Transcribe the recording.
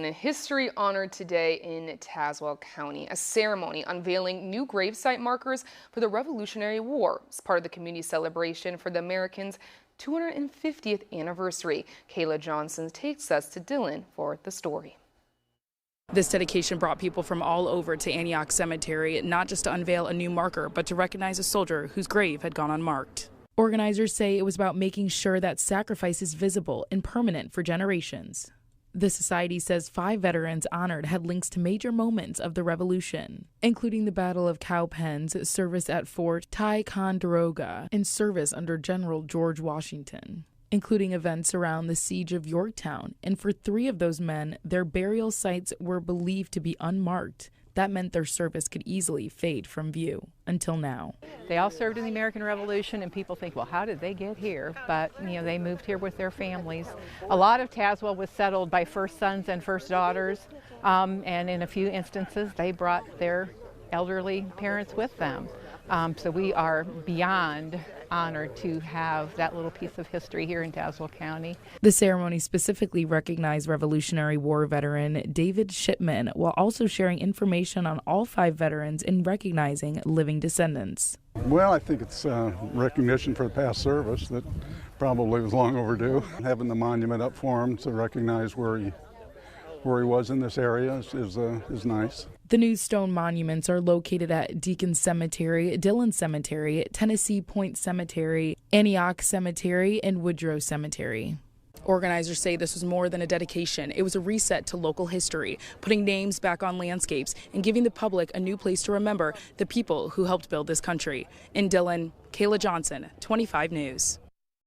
And a history honored today in Tazewell County, a ceremony unveiling new gravesite markers for the Revolutionary War as part of the community celebration for the Americans' 250th anniversary. Kayla Johnson takes us to Dillon for the story. This dedication brought people from all over to Antioch Cemetery, not just to unveil a new marker, but to recognize a soldier whose grave had gone unmarked. Organizers say it was about making sure that sacrifice is visible and permanent for generations. The society says 5 veterans honored had links to major moments of the Revolution, including the Battle of Cowpens, service at Fort Ticonderoga, and service under General George Washington, including events around the Siege of Yorktown. And for 3 of those men, their burial sites were believed to be unmarked. That meant their service could easily fade from view until now. They all served in the American Revolution, and people think, well, how did they get here? But, they moved here with their families. A lot of Tazewell was settled by first sons and first daughters, and in a few instances, they brought their elderly parents with them. So we are beyond honored to have that little piece of history here in Tazewell County. The ceremony specifically recognized Revolutionary War veteran David Shipman, while also sharing information on all 5 veterans and recognizing living descendants. Well, I think it's recognition for the past service that probably was long overdue. Having the monument up for him to recognize where he was in this area is nice. The new stone monuments are located at Deacon Cemetery, Dillon Cemetery, Tennessee Point Cemetery, Antioch Cemetery, and Woodrow Cemetery. Organizers say this was more than a dedication. It was a reset to local history, putting names back on landscapes and giving the public a new place to remember the people who helped build this country. In Dillon, Kayla Johnson, 25 News.